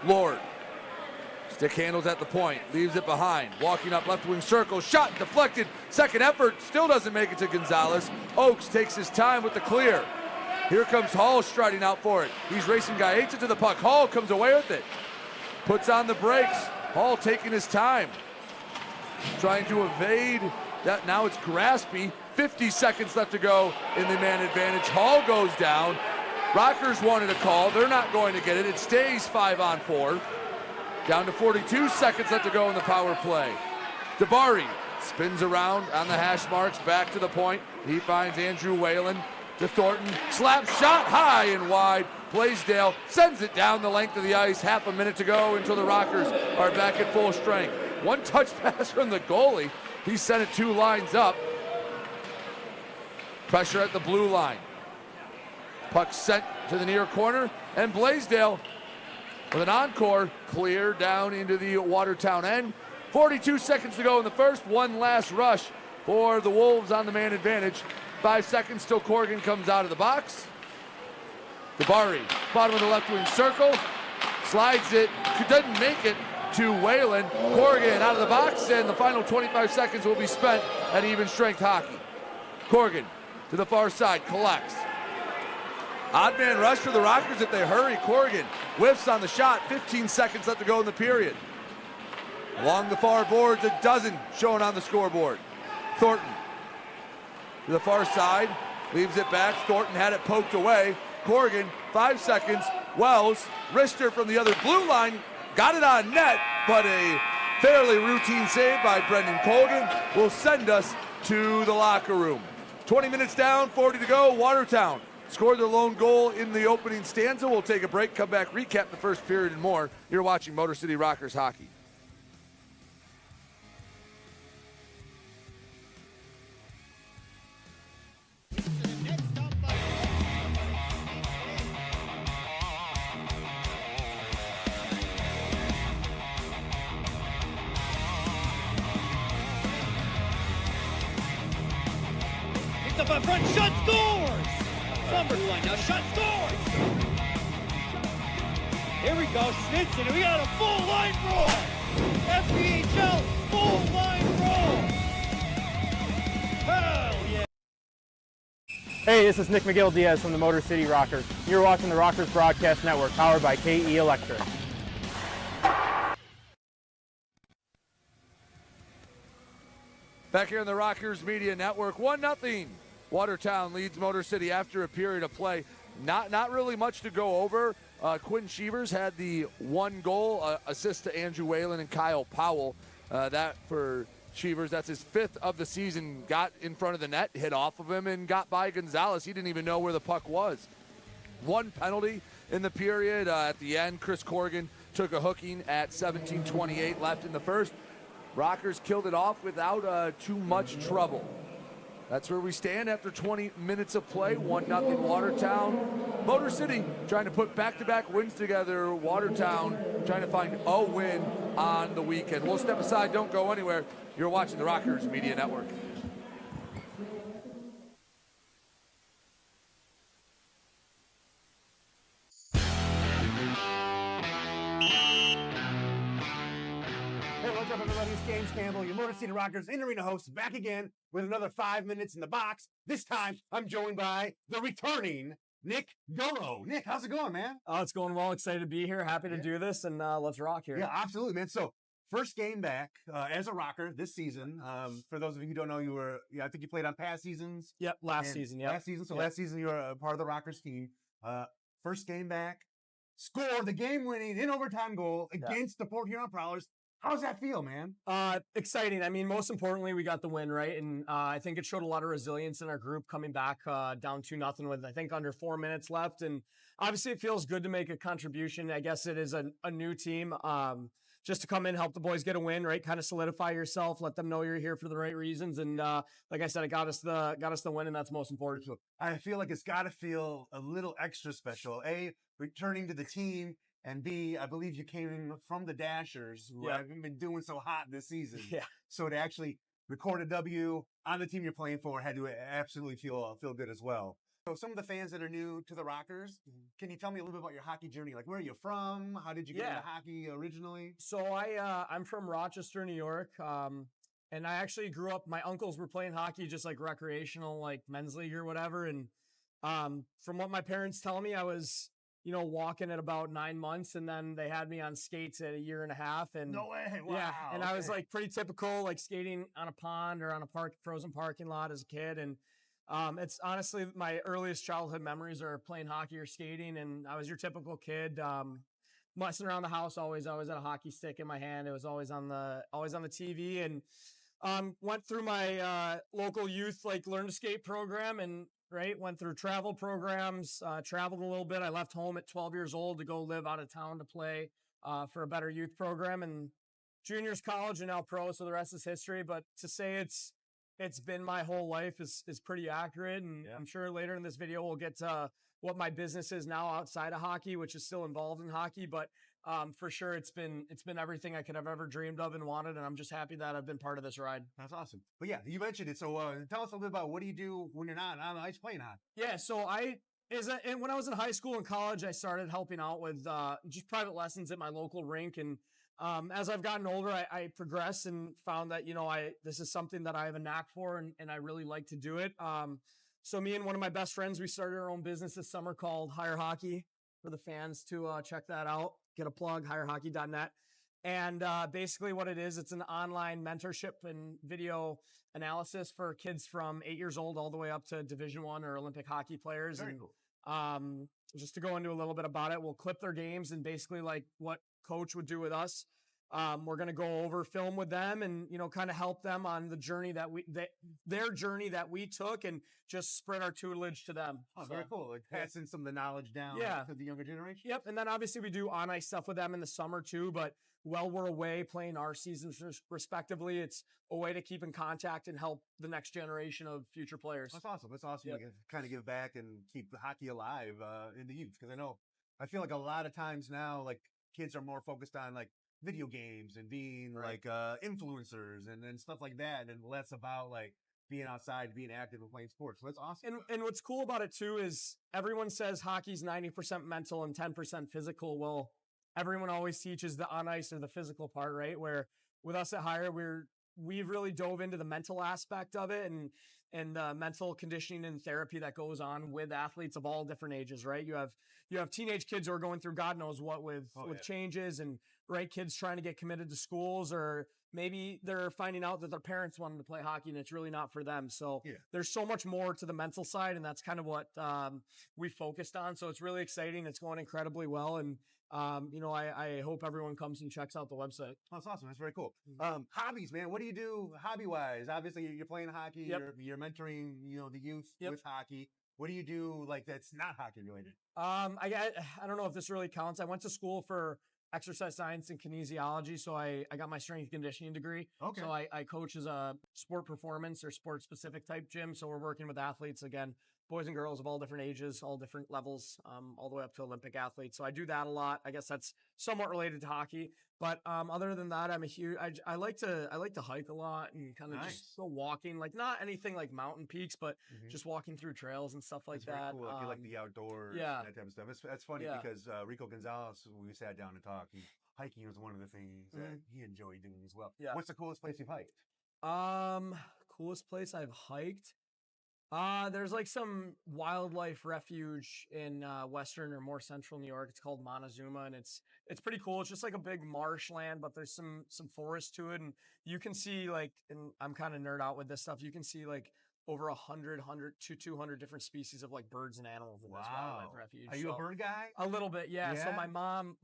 Lord. Stick handles at the point. Leaves it behind. Walking up left wing circle. Shot deflected. Second effort. Still doesn't make it to Gonzalez. Oakes takes his time with the clear. Here comes Hall striding out for it. He's racing Gaeta to the puck. Hall comes away with it. Puts on the brakes. Hall taking his time. Trying to evade that. Now it's Graspy. 50 seconds left to go in the man advantage. Hall goes down. Rockers wanted a call. They're not going to get it. It stays 5-on-4. Down to 42 seconds left to go in the power play. Dabari spins around on the hash marks. Back to the point. He finds Andrew Whalen. To Thornton. Slap shot high and wide. Blaisdell sends it down the length of the ice. Half a minute to go until the Rockers are back at full strength. One touch pass from the goalie. He sent it 2 lines up. Pressure at the blue line. Puck sent to the near corner. And Blaisdell with an encore clear down into the Watertown end. 42 seconds to go in the first. One last rush for the Wolves on the man advantage. 5 seconds till Corrigan comes out of the box. Dabari, bottom of the left wing circle, slides it, doesn't make it to Whalen. Corrigan out of the box, and the final 25 seconds will be spent at even strength hockey. Corrigan to the far side, collects. Odd man rush for the Rockers if they hurry. Corrigan whiffs on the shot, 15 seconds left to go in the period. Along the far boards, a dozen showing on the scoreboard. Thornton to the far side, leaves it back. Thornton had it poked away. Corrigan, 5 seconds. Wells, wrister from the other blue line, got it on net, but a fairly routine save by Brendan Colgan will send us to the locker room. 20 minutes down, 40 to go. Watertown scored their lone goal in the opening stanza. We'll take a break, come back, recap the first period and more. You're watching Motor City Rockers hockey. Up in front, shot scores! Summers line now, shot scores! Here we go, Snitson, we got a full line brawl! FBHL full line roll. Hell yeah. Hey, this is Nick McGill-Diaz from the Motor City Rockers. You're watching the Rockers Broadcast Network, powered by KE Electric. Back here in the Rockers Media Network, 1-0. Watertown leads Motor City after a period of play. Not really much to go over. Quinn Sheevers had the one goal, assist to Andrew Whalen and Kyle Powell. That for Sheevers, that's his 5th of the season. Got in front of the net, hit off of him, and got by Gonzalez. He didn't even know where the puck was. One penalty in the period. At the end, Chris Corrigan took a hooking at 17:28 left in the first. Rockers killed it off without too much trouble. That's where we stand after 20 minutes of play. 1-0 Watertown. Motor City trying to put back-to-back wins together. Watertown trying to find a win on the weekend. We'll step aside. Don't go anywhere. You're watching the Rockers Media Network. Hey, what's up, everybody? It's James Campbell, your Motor City Rockers in-arena host, back again with another 5 minutes in the box. This time, I'm joined by the returning Nick Golo. Nick, how's it going, man? Oh, it's going well. Excited to be here. Happy to do this, and let's rock here. Yeah, absolutely, man. So, first game back as a Rocker this season. For those of you who don't know, I think you played on past seasons. Yep, last season. Last season, you were a part of the Rockers team. First game back, scored the game-winning in overtime goal against the Port Huron Prowlers. How's that feel, man? Exciting. I mean, most importantly, we got the win, right? And I think it showed a lot of resilience in our group coming back down 2-0 with, I think, under 4 minutes left. And obviously, it feels good to make a contribution. I guess it is a new team. Just to come in, help the boys get a win, right? Kind of solidify yourself, let them know you're here for the right reasons. And like I said, it got us the win, and that's most important. I feel like it's got to feel a little extra special. A, returning to the team. And B, I believe you came from the Dashers, who haven't been doing so hot this season. Yeah. So to actually record a W on the team you're playing for had to absolutely feel good as well. So some of the fans that are new to the Rockers, can you tell me a little bit about your hockey journey? Like, where are you from? How did you get into hockey originally? So I'm from Rochester, New York. And I actually grew up, my uncles were playing hockey, just like recreational, like men's league or whatever. And from what my parents tell me, I was walking at about 9 months, and then they had me on skates at 1.5 years. And no way. Wow. Yeah. And I was like pretty typical, like skating on a pond or on a frozen parking lot as a kid. And it's honestly my earliest childhood memories are playing hockey or skating. And I was your typical kid, messing around the house, always had a hockey stick in my hand. It was always on the TV, and went through my local youth, like learn to skate program, and went through travel programs, traveled a little bit. I left home at 12 years old to go live out of town to play for a better youth program, and juniors, college, and now pro. So the rest is history. But to say it's been my whole life is pretty accurate. And I'm sure later in this video we'll get to what my business is now outside of hockey, which is still involved in hockey. But for sure, it's been everything I could have ever dreamed of and wanted, and I'm just happy that I've been part of this ride. That's awesome. But yeah, you mentioned it, so tell us a little bit about what do you do when you're not on the ice playing hockey? Yeah, so when I was in high school and college, I started helping out with just private lessons at my local rink, and as I've gotten older, I progressed and found that this is something that I have a knack for, and I really like to do it. So me and one of my best friends, we started our own business this summer called Hire Hockey, for the fans to check that out. Get a plug, hirehockey.net. And basically what it is, it's an online mentorship and video analysis for kids from 8 years old all the way up to Division I or Olympic hockey players. Very and cool. Just to go into a little bit about it, we'll clip their games and basically like what coach would do with us. We're going to go over film with them and, kind of help them on the journey their journey that we took, and just spread our tutelage to them. Oh, very cool. Like passing some of the knowledge down to the younger generation. Yep. And then obviously we do on-ice stuff with them in the summer too, but while we're away playing our seasons respectively, it's a way to keep in contact and help the next generation of future players. That's awesome. That's awesome. Yep. You can kind of give back and keep the hockey alive in the youth. Because I feel like a lot of times now, like kids are more focused on like video games and being like influencers and stuff like that, and less about like being outside, being active and playing sports. So that's awesome. And what's cool about it too is everyone says hockey's 90% mental and 10% physical. Well, everyone always teaches the on ice or the physical part, right? Where with us at Hire, we've really dove into the mental aspect of it and the mental conditioning and therapy that goes on with athletes of all different ages, right? You have teenage kids who are going through God knows what with changes, and right, kids trying to get committed to schools, or maybe they're finding out that their parents want them to play hockey and it's really not for them. So there's so much more to the mental side, and that's kind of what we focused on. So it's really exciting. It's going incredibly well, and I hope everyone comes and checks out the website. Oh, that's awesome. That's very cool. Hobbies, man. What do you do hobby-wise? Obviously, you're playing hockey. You're mentoring, the youth with hockey. What do you do that's not hockey related? I don't know if this really counts. I went to school for exercise science and kinesiology, so I got my strength conditioning degree. Okay. So I coach as a sport performance or sport specific type gym. So we're working with athletes, again, boys and girls of all different ages, all different levels, all the way up to Olympic athletes. So I do that a lot. I guess that's somewhat related to hockey. But other than that, I like to hike a lot and kind of just go walking, like not anything like mountain peaks, but just walking through trails and stuff like that's that. Very cool. You like the outdoors, that type of stuff. That's funny because Rico Gonzalez, when we sat down and talked, hiking was one of the things that he enjoyed doing as well. Yeah. What's the coolest place you've hiked? Coolest place I've hiked? There's like some wildlife refuge in western or more central New York. It's called Montezuma, and it's pretty cool. It's just like a big marshland, but there's some forest to it, and you can see and I'm kind of nerd out with this stuff. You can see like over 100 to 200 different species of like birds and animals in this wildlife refuge. Are you a bird guy? A little bit, yeah. So my mom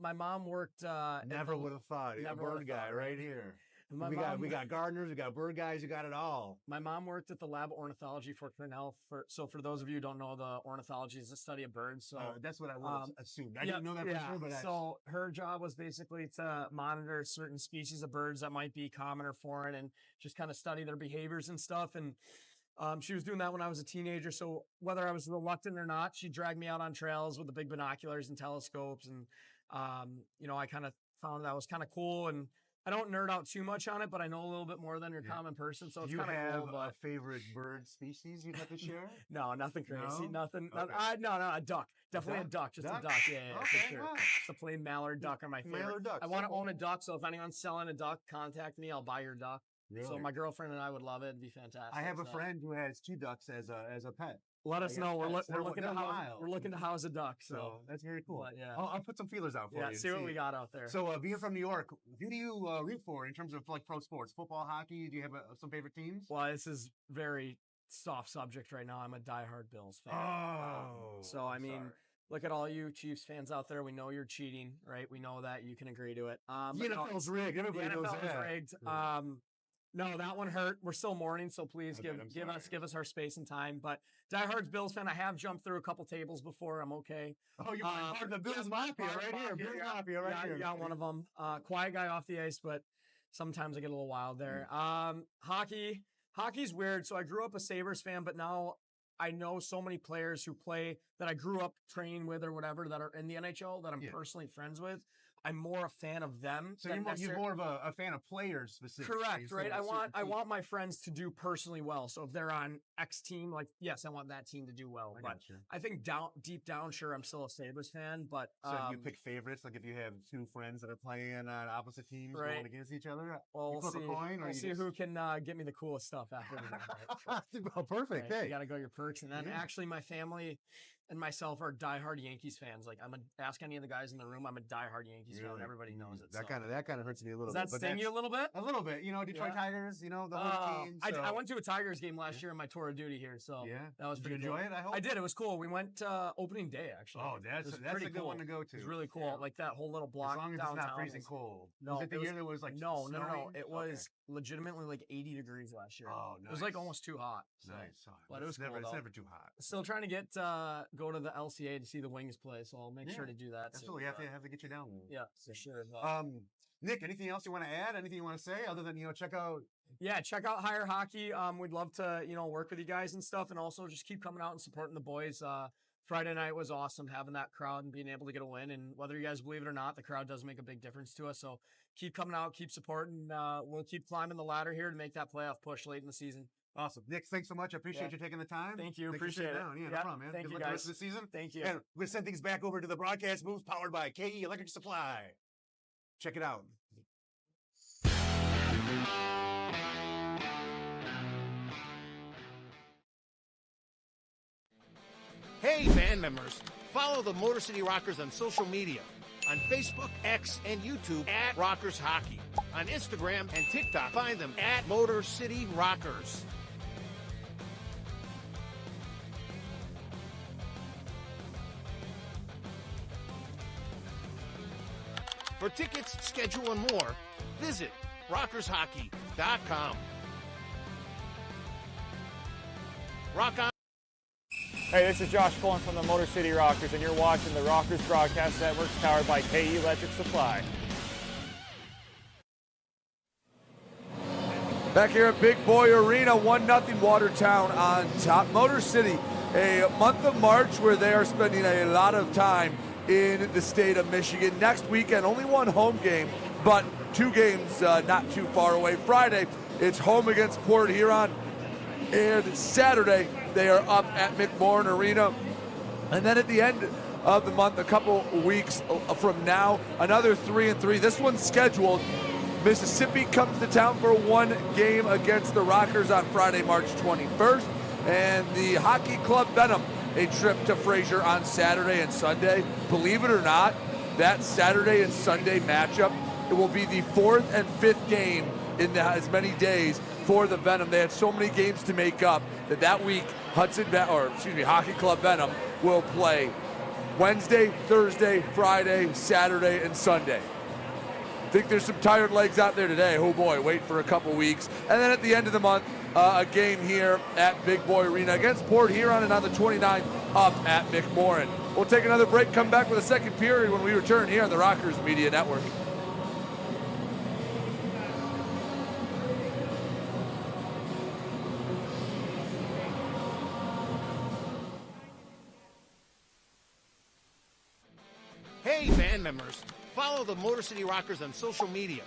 worked. Never would have thought. You're a bird guy right here. We got gardeners, we got bird guys, you got it all. My mom worked at the lab of ornithology for Cornell. So for those of you who don't know, the ornithology is the study of birds. So that's what I would assume. I didn't know that for sure, but so her job was basically to monitor certain species of birds that might be common or foreign, and just kind of study their behaviors and stuff. And she was doing that when I was a teenager. So whether I was reluctant or not, she dragged me out on trails with the big binoculars and telescopes, and I kind of found that was kind of cool. And I don't nerd out too much on it, but I know a little bit more than your common person. So it's kind of cool. Do you have a favorite bird species you'd like to share? No, nothing crazy. No? Nothing. Okay. No, a duck. Definitely a duck. Just a duck. Yeah, okay, for sure. Just a plain mallard duck are my favorite. Mallard ducks. I want to own a duck, so if anyone's selling a duck, contact me. I'll buy your duck. Really? So my girlfriend and I would love it. It'd be fantastic. I have a friend who has 2 ducks as a pet. Let us know. We're looking to house a duck. So that's very cool. But, yeah. I'll put some feelers out for you. See what we got out there. So being from New York, who do you root for in terms of like pro sports? Football, hockey? Do you have some favorite teams? Well, this is very soft subject right now. I'm a diehard Bills fan. So I mean, look at all you Chiefs fans out there. We know you're cheating, right? We know that. You can agree to it. The NFL's rigged. Everybody knows that. The NFL is rigged. Yeah. No, that one hurt. We're still mourning, so please give us our space and time. But diehard's Bills fan. I have jumped through a couple tables before. I'm okay. Oh, you're part of the Bills Mafia right here. Bills Mafia right here. Yeah, one of them. Quiet guy off the ice, but sometimes I get a little wild there. Hockey's weird. So I grew up a Sabres fan, but now I know so many players who play that I grew up training with or whatever that are in the NHL that I'm personally friends with. I'm more a fan of them. So you're more of a fan of players specifically. Correct, right? I want my friends to do personally well. So if they're on X team, like yes, I want that team to do well. I think deep down, sure, I'm still a Sabres fan. But so you pick favorites, like if you have 2 friends that are playing on opposite teams going against each other. Well, you flip a coin, we'll see who can get me the coolest stuff after the game. Right? Well, perfect. Right? You got to go your perks, and then actually my family and myself are diehard Yankees fans. Like ask any of the guys in the room, I'm a diehard Yankees fan. Everybody knows it. That kind of hurts me a little bit. Does that sting you a little bit? A little bit. Detroit Tigers. The whole team. So. I went to a Tigers game last year on my tour of duty here, so that was pretty. Did you enjoy it? I hope I did. It was cool. We went opening day actually. Oh, that's a good one to go to. It was really cool. Like that whole little block. As long as downtown it's not freezing cold. No, was it the year that was like no. It was legitimately like 80 degrees last year. Oh, nice. It was like almost too hot. So. Nice. But it was cool. It's never too hot. Still trying to get go to the LCA to see the Wings play, so I'll make sure to do that. Absolutely, you have to get you down there. Yeah, for sure. Nick, anything else you want to add? Anything you want to say other than check out? Yeah, check out Hire Hockey. We'd love to work with you guys and stuff, and also just keep coming out and supporting the boys. Friday night was awesome, having that crowd and being able to get a win. And whether you guys believe it or not, the crowd does make a big difference to us. So keep coming out, keep supporting. We'll keep climbing the ladder here to make that playoff push late in the season. Awesome. Nick, thanks so much. I appreciate you taking the time. Thank you. Thanks for Appreciate sitting it. down. Yeah, no Yep. problem, man. Thank Good you, luck the guys. rest of the season. Thank you. And we're going to send things back over to the broadcast booth powered by KE Electric Supply. Check it out. Hey, band members, follow the Motor City Rockers on social media. On Facebook, X, and YouTube at Rockers Hockey. On Instagram and TikTok, find them at Motor City Rockers. For tickets, schedule, and more, visit rockershockey.com. Rock on. Hey, this is Josh Cullen from the Motor City Rockers, and you're watching the Rockers Broadcast Network, powered by KE Electric Supply. Back here at Big Boy Arena, 1-0 Watertown on top. Motor City, a month of March where they are spending a lot of time in the state of Michigan. Next weekend, only one home game, but two games not too far away. Friday, it's home against Port Huron, and Saturday, they are up at McMorran Arena. And then at the end of the month, a couple weeks from now, another 3-3. This one's scheduled. Mississippi comes to town for one game against the Rockers on Friday, March 21st. And the Hockey Club Venom, a trip to Fraser on Saturday and Sunday. Believe it or not, that Saturday and Sunday matchup, it will be the fourth and fifth game in as many days for the Venom. They had so many games to make up that week Hockey Club Venom will play Wednesday, Thursday, Friday, Saturday, and Sunday. I think there's some tired legs out there today. Oh boy, wait for a couple weeks. And then at the end of the month, a game here at Big Boy Arena against Port Huron, and on the 29th up at McMorran. We'll take another break, come back with a second period when we return here on the Rockers Media Network. Hey, band members, follow the Motor City Rockers on social media.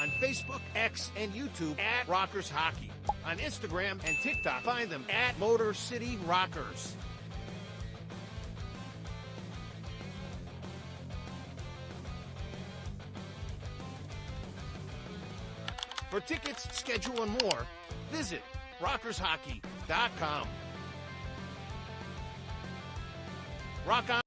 On Facebook, X, and YouTube at Rockers Hockey. On Instagram and TikTok, find them at Motor City Rockers. For tickets, schedule, and more, visit rockershockey.com. Rock on.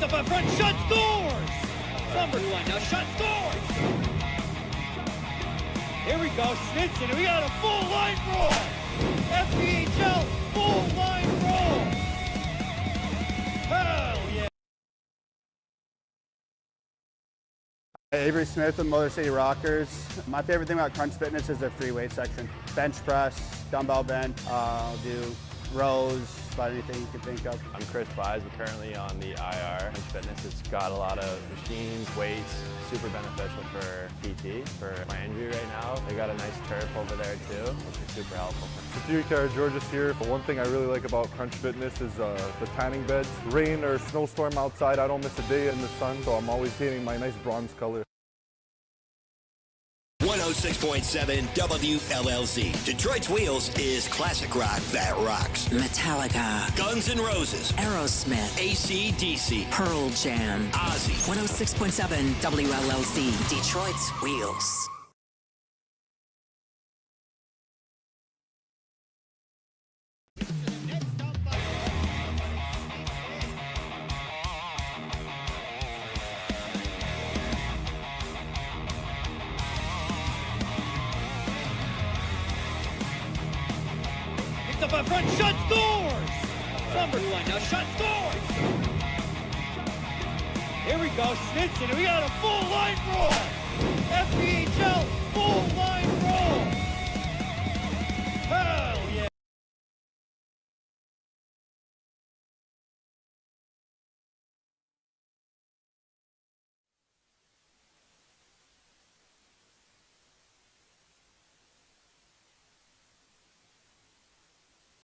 Up in front, shot, scores! Number one, now shot, scores! Here we go, Snitson, we got a full line roll! FPHL, full line roll! Hell yeah! Avery Smith with Motor City Rockers. My favorite thing about Crunch Fitness is their free weight section. Bench press, dumbbell bench, do rows, about anything you can think of. I'm Chris Buys. We're currently on the IR. Crunch Fitness has got a lot of machines, weights, super beneficial for PT, for my injury right now. They got a nice turf over there too, which is super helpful. Security George's here. But one thing I really like about Crunch Fitness is the tanning beds. Rain or snowstorm outside, I don't miss a day in the sun, so I'm always painting my nice bronze color. 106.7 WLLZ. Detroit's Wheels is classic rock that rocks. Metallica, Guns N' Roses, Aerosmith, AC/DC, Pearl Jam, Ozzy. 106.7 WLLZ, Detroit's Wheels. Up in front, shot, scores! Number one, now shot, scores! Here we go, Snitson, we got a full line roll!